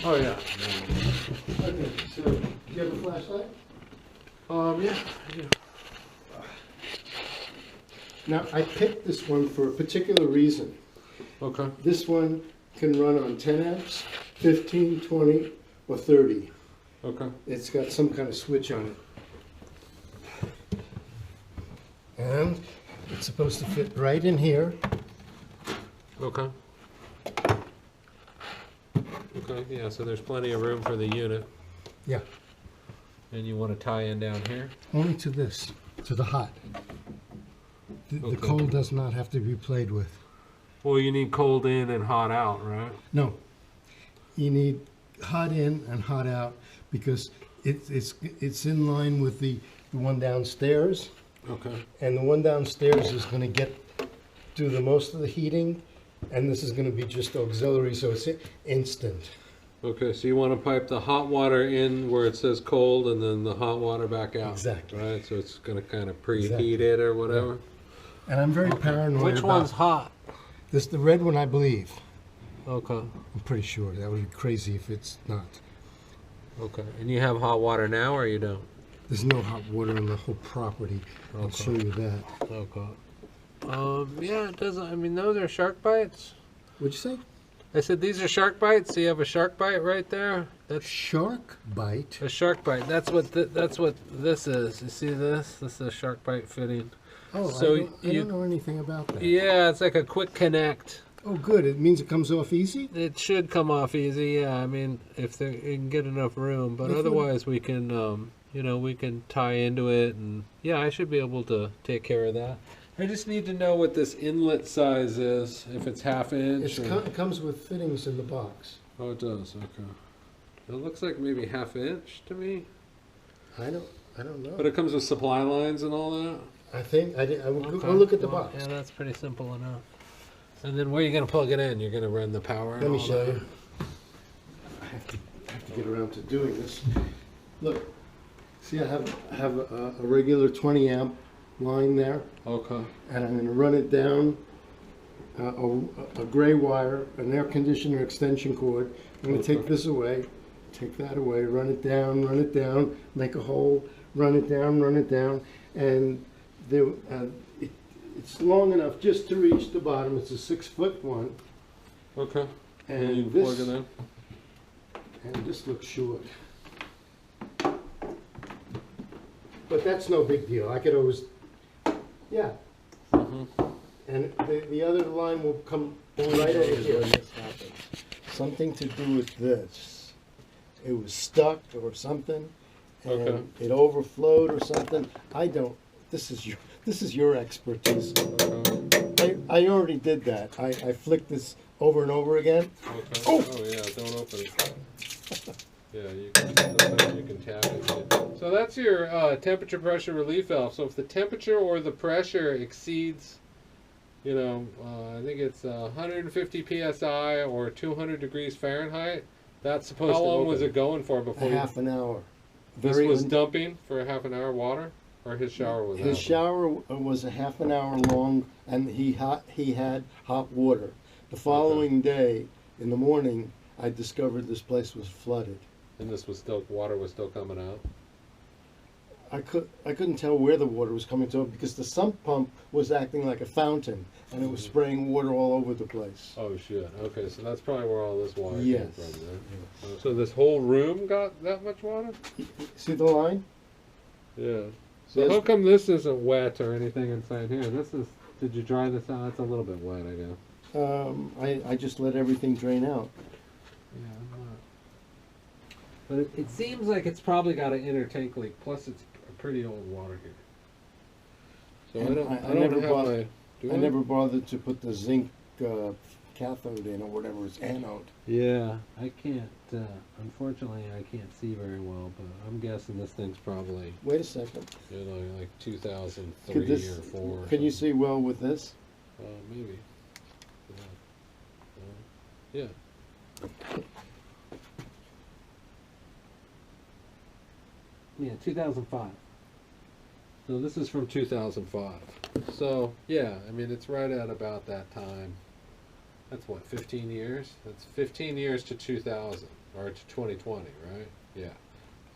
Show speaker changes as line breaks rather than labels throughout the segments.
Oh yeah.
Okay, so do you have a flashlight?
Yeah. Yeah.
Now, I picked this one for a particular reason.
Okay.
This one can run on 10 amps, 15, 20, or 30.
Okay.
It's got some kind of switch on it. And it's supposed to fit right in here.
Okay. Okay. Yeah. So there's plenty of room for the unit,
Yeah,
and you want to tie in down here.
only to this, to the hot. The
Okay.
cold does not have to be played with.
Well, you need cold in and hot out, right?
No, you need hot in and hot out because it's in line with the one downstairs,
Okay.
and the one downstairs is going to do the most of the heating, and this is going to be just auxiliary, so it's instant.
Okay. So you want to pipe the hot water in where it says cold, and then the hot water back out.
Exactly.
Right. So it's going to kind of preheat
Exactly.
it or whatever.
And I'm very paranoid
Which
about
one's hot?
this. The red one, I believe.
Okay.
I'm pretty sure. That would be crazy if it's not.
Okay. And you have hot water now, or you don't?
There's no hot water on the whole property. I'll
Okay.
show you that.
Okay. Yeah, it doesn't. I mean, those are shark bites.
What'd you say?
I said these are shark bites. So you have a shark bite right there. That's
Shark bite.
a shark bite. That's what this is. You see this? This is a shark bite fitting.
Oh,
So
I
you-
don't know anything about that.
Yeah, it's like a quick connect.
Oh, good. It means it comes off easy?
It should come off easy. Yeah, I mean, if you can get enough room, but
If we-
otherwise we can, we can tie into it, and yeah, I should be able to take care of that. I just need to know what this inlet size is. If it's half inch.
It comes with fittings in the box.
Oh, it does. Okay. It looks like maybe half inch to me,
I don't know.
but it comes with supply lines and all that.
I think I will
Okay.
go look at the
Well,
box.
Yeah, that's pretty simple enough. And then where are you going to plug it in? You're going to run the power. and
Let me
all
show
that?
you. I have to get around to doing this. Look, see, I have a regular 20 amp line there,
Okay.
and I'm going to run it down a gray wire, an air conditioner extension cord. I'm going to take
Okay.
this away, take that away, run it down, make a hole, run it down, and there, it's long enough just to reach the bottom. It's a 6-foot one,
Okay.
and
you
this
plug it in.
and this looks short. But that's no big deal. I could always, yeah.
Mhm.
And the other line will come right over here. Something to do with this. It was stuck or something, and
Okay.
it overflowed or something. I don't. This is your expertise.
Okay.
I already did that. I flicked this over and over again.
Okay.
Oh!
Oh yeah, don't open it. Yeah, sometimes you can tap it. So that's your temperature pressure relief valve. So if the temperature or the pressure exceeds, I think it's 150 psi or 200 degrees Fahrenheit, that's supposed to. How long was it going for before
Half an hour.
this was dumping for a half an hour water, or his shower was?
His shower was a half an hour long, and he had hot water. The following day, in the morning, I discovered this place was flooded.
And this was water was still coming out.
I couldn't tell where the water was coming from because the sump pump was acting like a fountain, and it was spraying water all over the place.
Oh shit. Okay, so that's probably where all this water
Yes.
came from. Right? So this whole room got that much water?
See the line?
Yeah. So
Yes.
how come this isn't wet or anything inside here? This is. Did you dry this out? It's a little bit wet, I guess.
I just let everything drain out.
Yeah, I'm not. But it seems like it's probably got an inner tank leak. Plus, it's a pretty old water heater. So
And
I
I
don't
never
have
bought-
my. Do
I never bothered to put the zinc cathode in or whatever is anode.
Yeah, I can't. Unfortunately, I can't see very well, but I'm guessing this thing's probably
Wait a second.
like 2003
Could this?
or 4. or
Can you
something.
see well with this?
Maybe. Yeah. Yeah, 2005. So this is from 2005. So, yeah, I mean, it's right at about that time. That's what, 15 years? That's 15 years to 2000. or to 2020, right? Yeah,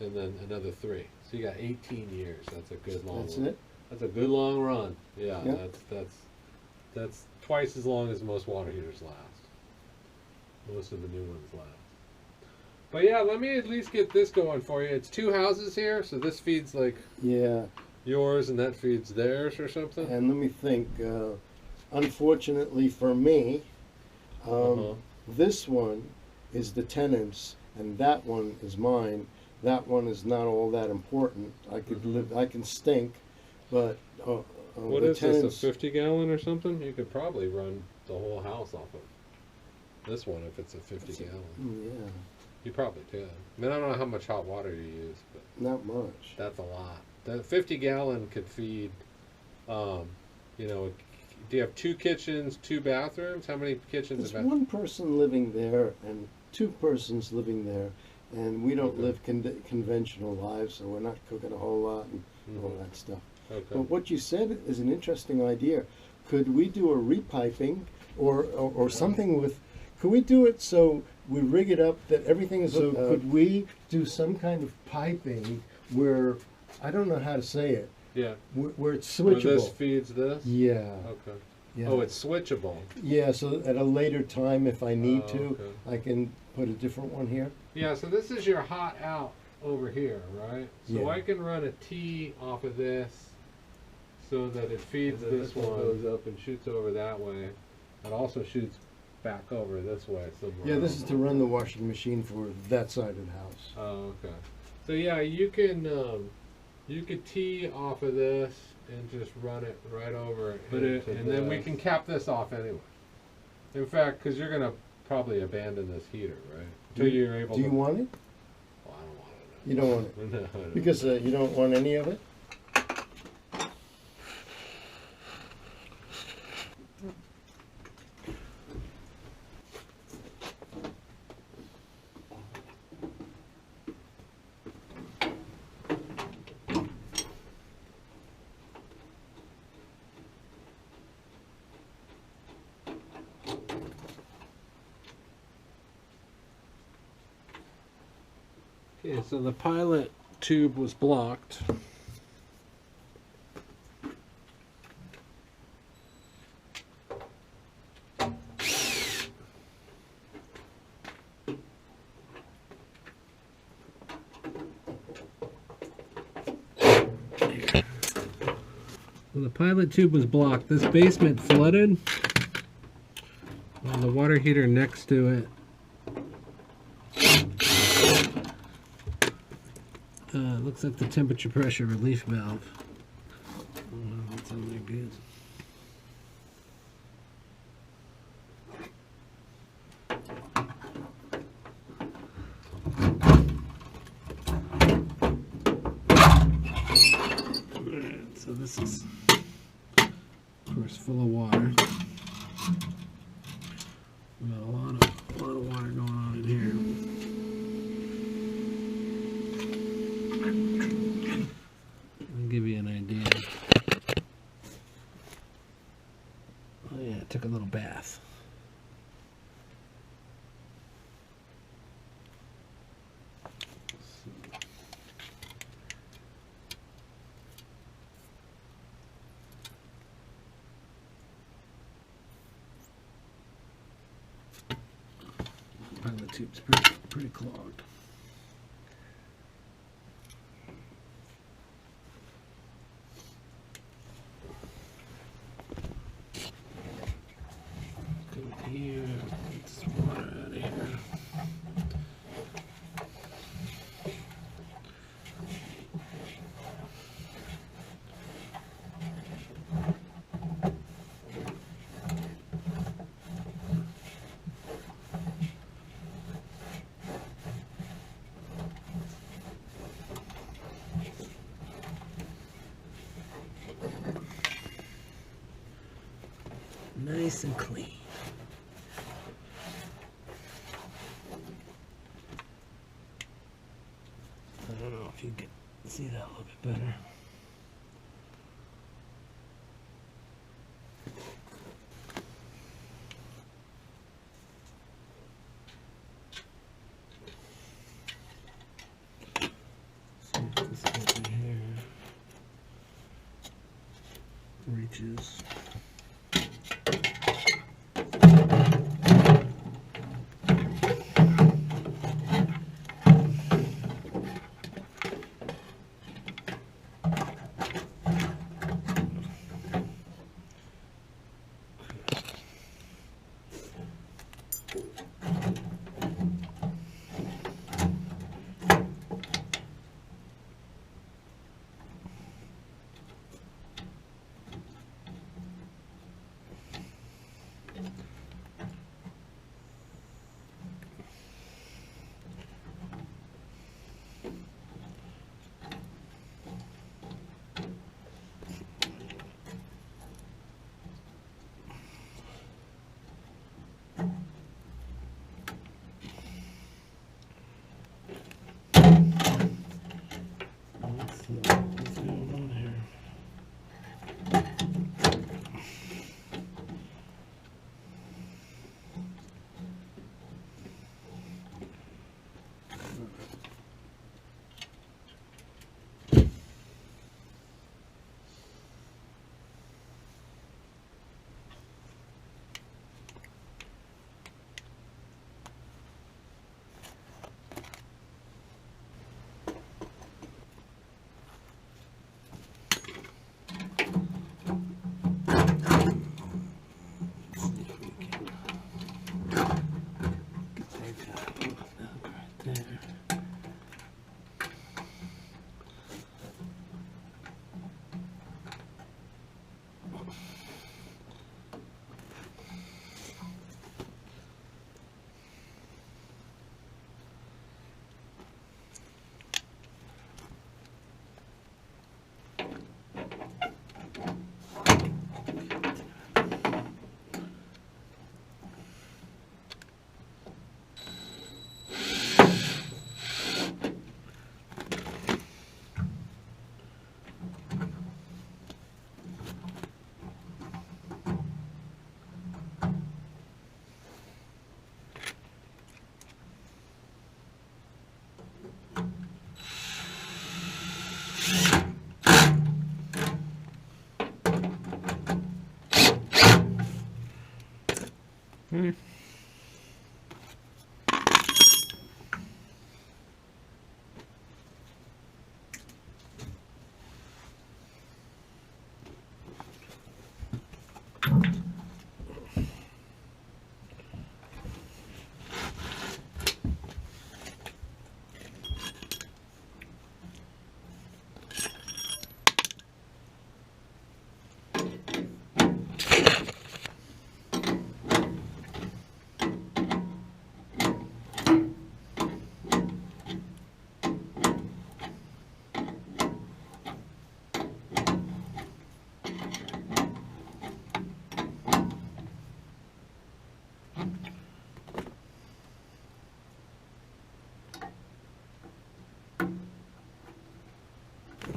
and then another 3. So you got 18 years. That's a good long.
That's
run.
it?
That's a good long run. Yeah,
Yeah.
that's twice as long as most water heaters last. Most of the new ones last. But yeah, let me at least get this going for you. It's 2 houses here, so this feeds like
Yeah.
yours and that feeds theirs or something.
And let me think. Unfortunately for me,
Uh-huh.
this one is the tenant's, and that one is mine. That one is not all that important. I could live. I can stink, but
What
the
is this,
tenants.
a 50 gallon or something? You could probably run the whole house off of this one if it's a 50 gallon.
Yeah,
You probably could. I mean, I don't know how much hot water you use, but
not much.
that's a lot. The 50 gallon could feed, you know, do you have 2 kitchens, 2 bathrooms? How many kitchens?
There's
and
one person living there and 2 persons living there, and we don't
Okay.
live conventional lives, so we're not cooking a whole lot and all that stuff.
Okay.
But what you said is an interesting idea. Could we do a repiping or something with? Could we do it so we rig it up that everything is? So could we do some kind of piping where I don't know how to say it,
Yeah.
where it's
Where this
switchable?
feeds this?
Yeah.
Okay.
Yeah.
Oh, it's switchable.
Yeah. So at a later time, if I need
Oh,
to,
okay.
I can put a different one here.
Yeah, so this is your hot out over here, right? So
Yeah.
I can run a T off of this so that it feeds
And then
this
this one
one
goes
up and shoots over that way. It also shoots back over this way somewhere.
Yeah. This is to run the washing machine for that side of the house.
Oh, okay. So yeah, you could tee off of this and just run it right over and then we can cap this off anyway. In fact, because you're gonna probably abandon this heater, right? Until you're able
Do
to.
you want it?
Well, I don't want it.
You don't want it
No, I don't.
because you don't want any of it.
Okay, so the pilot tube was blocked. So the pilot tube was blocked. This basement flooded. The water heater next to it looks like the temperature pressure relief valve. That's in there good. Alright, so this is, of course, full of water. We got a lot of water going on in here. I'll give you an idea. Oh yeah, I took a little bath. Pilot tube's pretty clogged. Come here, get this water out of here. Nice and clean. I don't know if you can see that a little bit better.
reaches. Let's see what's going on here.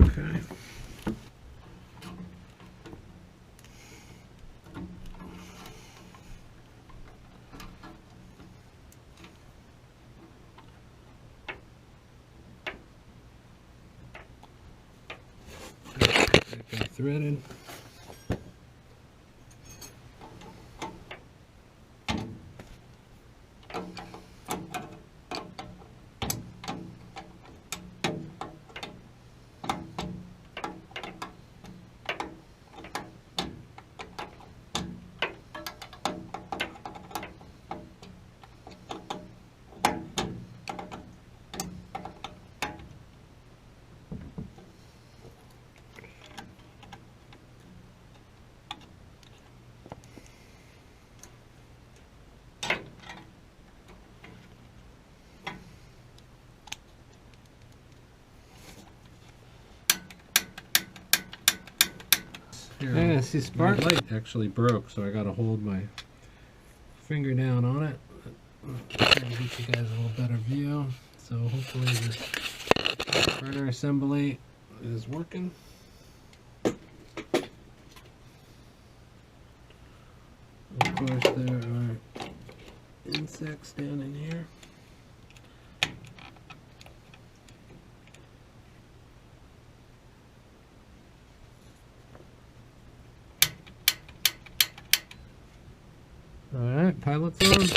Okay. Got threaded.
Yeah, see, spark light actually broke, so I got to hold my finger down on it. Try to get you guys a little better view. So hopefully this burner assembly is working. Of course, there are insects down in here. right, pilot's on.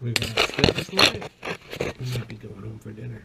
We got status light.
We might be going home for dinner.